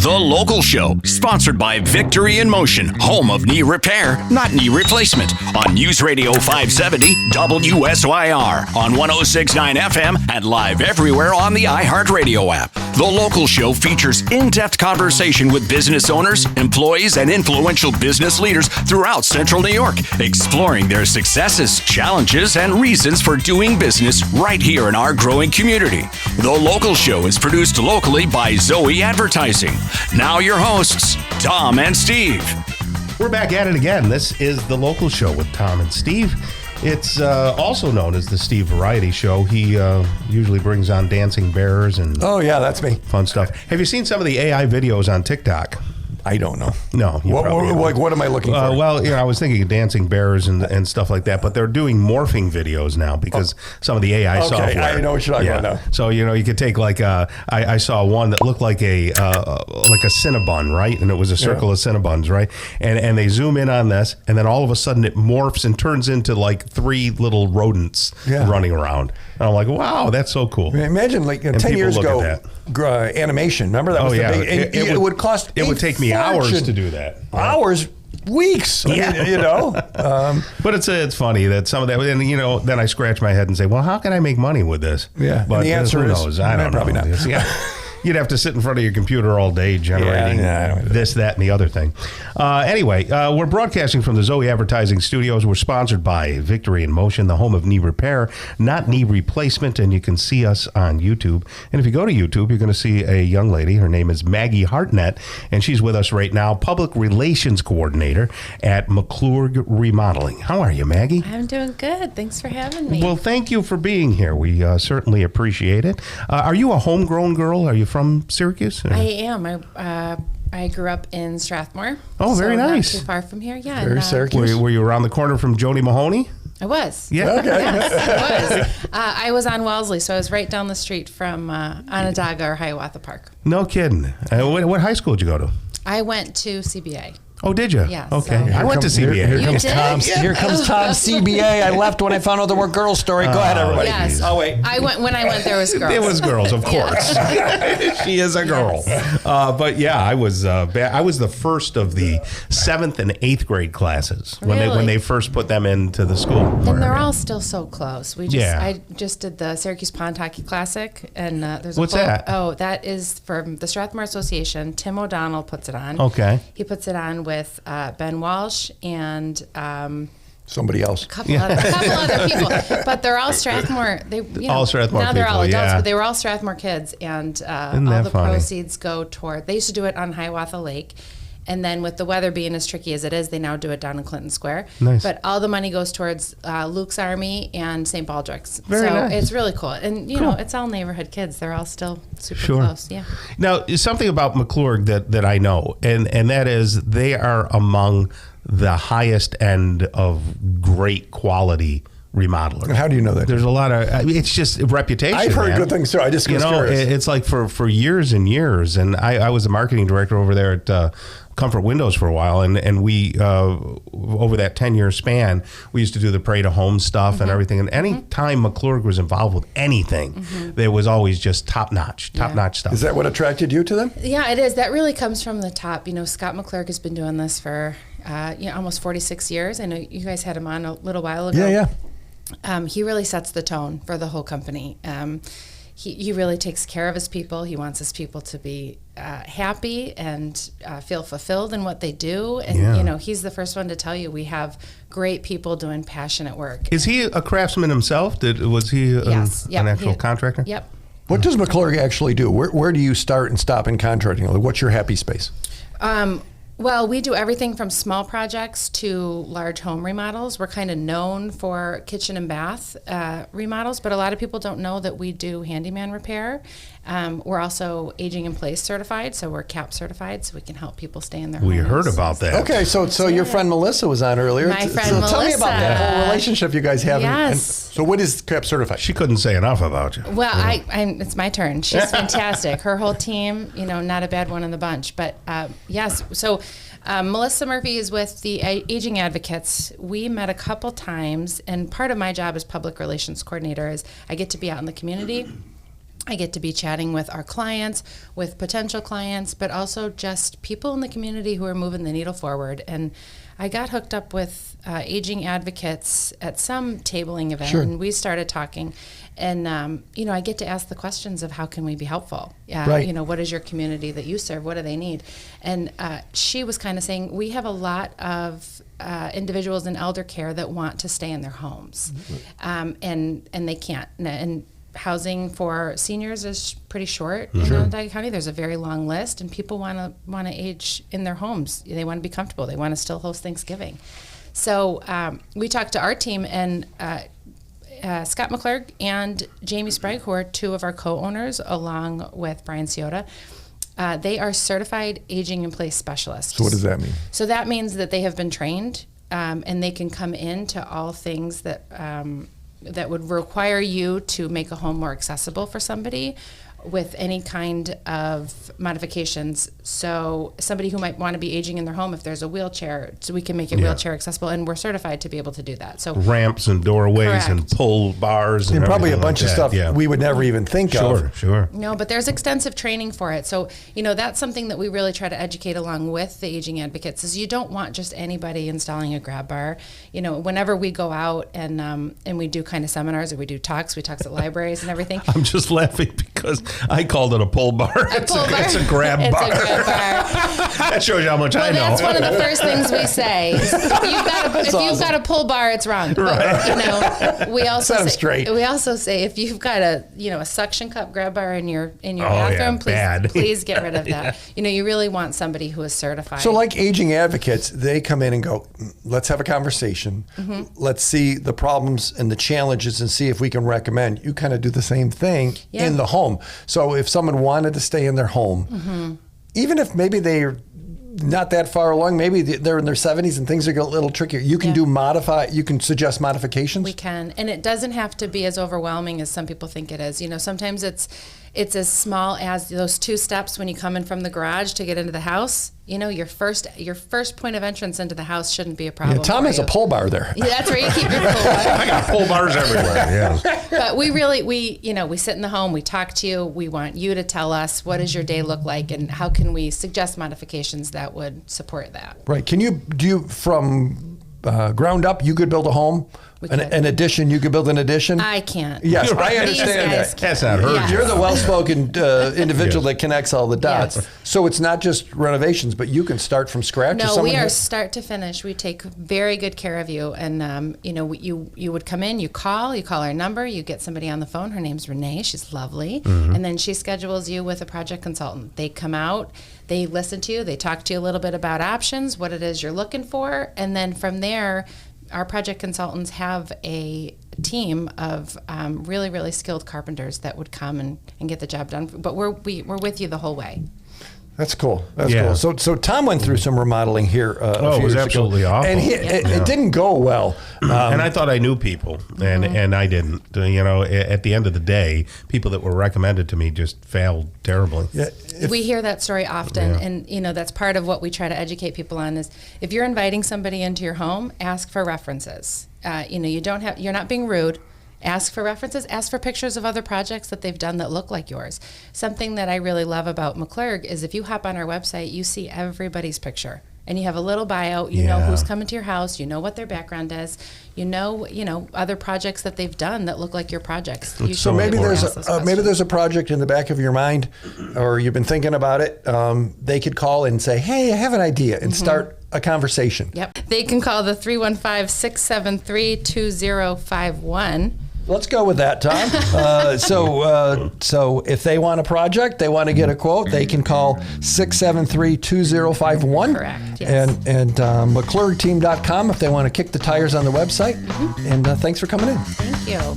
The Local Show, sponsored by Victory in Motion, home of knee repair, not knee replacement, on News Radio 570 WSYR, on 106.9 FM, and live everywhere on the iHeartRadio app. The Local Show features in-depth conversation with business owners, employees, and influential business leaders throughout Central New York, exploring their successes, challenges, and reasons for doing business right here in our growing community. The Local Show is produced locally by Zoe Advertising. Now your hosts, Tom and Steve. We're back at it again. This is The Local Show with Tom and Steve. It's also known as the Steve Variety Show. He usually brings on dancing bears and that's me. Fun stuff. Have you seen some of the AI videos on TikTok? I don't know. No. What am I looking for? Well, I was thinking of dancing bears and stuff like that, but they're doing morphing videos now because some of the AI software. Okay, I know what you're talking about now. So, you could take like I saw one that looked like a Cinnabon, right? And it was a circle of Cinnabons, right? And they zoom in on this, and then all of a sudden it morphs and turns into like 3 little rodents running around. And I'm like, wow, that's so cool. Imagine like 10 years ago, animation. Remember that was the big. It would cost. It would take me hours to do that. Right? Hours, weeks. But it's funny that some of that, and then I scratch my head and say, well, how can I make money with this? Yeah, but and the answer is, I don't know. Probably not. You'd have to sit in front of your computer all day generating this, that, and the other thing. Anyway, we're broadcasting from the Zoe Advertising Studios. We're sponsored by Victory in Motion, the home of knee repair, not knee replacement, and you can see us on YouTube. And if you go to YouTube, you're going to see a young lady. Her name is Maggie Hartnett, and she's with us right now, Public Relations Coordinator at McClurg Remodeling. How are you, Maggie? I'm doing good. Thanks for having me. Well, thank you for being here. We certainly appreciate it. Are you a homegrown girl? Are you from Syracuse? I am. I grew up in Strathmore. Oh, very nice. Not too far from here. Yeah. Very Syracuse. Were you around the corner from Jody Mahoney? I was. Yeah. Okay. Yes, I was. I was on Wellesley, so I was right down the street from Onondaga or Hiawatha Park. No kidding. What high school did you go to? I went to CBA. Oh, did you? Yeah. Okay. So I went to CBA. Here comes Tom's CBA. I left when I found out there were girls story. Go ahead, everybody. Yes. Oh, wait. When I went, there was girls. It was girls, of course. She is a girl. Yes. But yeah, I was the first of the 7th and 8th grade classes when they first put them into the school. And they're all still so close. I just did the Syracuse Pond Hockey Classic, and there's What's that? Oh, that is from the Strathmore Association. Tim O'Donnell puts it on. Okay. He puts it on with Ben Walsh and somebody else. A couple other people, but they're all Strathmore. All Strathmore now they're all people, adults, yeah. but they were all Strathmore kids, and all the funny? proceeds go toward. They used to do it on Hiawatha Lake. And then with the weather being as tricky as it is, they now do it down in Clinton Square. Nice. But all the money goes towards Luke's Army and St. Baldrick's. Very nice. It's really cool. And, cool. It's all neighborhood kids. They're all still super close. Yeah. Now, something about McClurg that I know, and that is they are among the highest end of great quality remodeler. How do you know that? There's a lot of, it's just reputation. I've heard good things too. I just curious. It's like for years and years. And I was the marketing director over there at Comfort Windows for a while. And we, over that 10-year span, we used to do the Parade of Home stuff and everything. And any time McClurg was involved with anything, there was always just top-notch stuff. Is that what attracted you to them? Yeah, it is. That really comes from the top. Scott McClurg has been doing this for almost 46 years. I know you guys had him on a little while ago. Yeah. He really sets the tone for the whole company. He really takes care of his people. He wants his people to be happy and feel fulfilled in what they do. And, he's the first one to tell you we have great people doing passionate work. Is he a craftsman himself? Was he an actual contractor? Yep. What does McClurg actually do? Where do you start and stop in contracting? What's your happy space? Well, we do everything from small projects to large home remodels. We're kind of known for kitchen and bath remodels, but a lot of people don't know that we do handyman repair. We're also aging in place certified, so we're CAP certified, so we can help people stay in their homes. We heard about that. Okay, so your friend Melissa was on earlier. My friend Melissa. Tell me about that whole relationship you guys have. Yes. So what is CAP certified? She couldn't say enough about you. Well, it's my turn. She's fantastic. Her whole team, not a bad one in the bunch. But yes, so Melissa Murphy is with the Aging Advocates. We met a couple times, and part of my job as public relations coordinator is I get to be out in the community. I get to be chatting with our clients, with potential clients, but also just people in the community who are moving the needle forward. And I got hooked up with aging advocates at some tabling event, and we started talking. And, I get to ask the questions of how can we be helpful? Right. What is your community that you serve? What do they need? And she was kind of saying, we have a lot of individuals in elder care that want to stay in their homes, and they can't. And housing for seniors is pretty short in Onondaga County. There's a very long list, and people want to age in their homes. They want to be comfortable. They want to still host Thanksgiving. So we talked to our team, and Scott McClurg and Jamie Sprague, who are two of our co-owners, along with Brian Ciota. They are certified aging in place specialists. So what does that mean? So that means that they have been trained, and they can come into all things that that would require you to make a home more accessible for somebody with any kind of modifications. So somebody who might want to be aging in their home, if there's a wheelchair, so we can make it wheelchair accessible, and we're certified to be able to do that. So ramps and doorways and pull bars and probably a bunch of stuff we would never even think of. Sure. No, but there's extensive training for it. So, that's something that we really try to educate along with the aging advocates is you don't want just anybody installing a grab bar. Whenever we go out and we do kind of seminars or we do talks at libraries and everything. I'm just laughing because I called it a pull bar. It's a grab bar. It's a grab bar. That shows you how much I know. That's one of the first things we say. If you've got a pull bar, it's wrong. Right. But, we also Set 'em straight. We also say if you've got a suction cup grab bar in your bathroom, please get rid of that. You really want somebody who is certified. So like aging advocates, they come in and go, let's have a conversation. Let's see the problems and the challenges and see if we can recommend. You kind of do the same thing in the home. So if someone wanted to stay in their home, even if maybe they're not that far along, maybe they're in their 70s and things are a little trickier, you can you can suggest modifications? We can, and it doesn't have to be as overwhelming as some people think it is. Sometimes it's as small as those 2 steps when you come in from the garage to get into the house. Your first point of entrance into the house shouldn't be a problem. Yeah, Tom has a pull bar there. Yeah, that's where you keep your pull bar. I got pull bars everywhere. Yeah. But we sit in the home, we talk to you, we want you to tell us what does your day look like and how can we suggest modifications that would support that. Right. Can you do from ground up? You could build a home. An addition, you could build an addition? I can't. Yes, I understand that. That's not her. You're the well-spoken individual that connects all the dots. Yes. So it's not just renovations, but you can start from scratch? No, we are start to finish. We take very good care of you. And, you would come in, you call our number, you get somebody on the phone. Her name's Renee. She's lovely. And then she schedules you with a project consultant. They come out, they listen to you, they talk to you a little bit about options, what it is you're looking for. And then from there, our project consultants have a team of really, really skilled carpenters that would come and get the job done. But we're with you the whole way. That's cool. That's cool. So Tom went through some remodeling here a few it was years absolutely ago. awful. And it didn't go well. And I thought I knew people, and I didn't. At the end of the day, people that were recommended to me just failed terribly. Yeah, we hear that story often, and that's part of what we try to educate people on is if you're inviting somebody into your home, ask for references. You're not being rude. Ask for references. Ask for pictures of other projects that they've done that look like yours. Something that I really love about McClurg is if you hop on our website, you see everybody's picture. And you have a little bio. You know who's coming to your house. You know what their background is. You know other projects that they've done that look like your projects. So maybe there's a project in the back of your mind, or you've been thinking about it. They could call and say, "Hey, I have an idea," and start a conversation. Yep. They can call the 315-673-2051. Let's go with that, Tom. So if they want a project, they want to get a quote, they can call 673-2051. Correct, yes. And McClurgteam.com if they want to kick the tires on the website. And thanks for coming in. Thank you.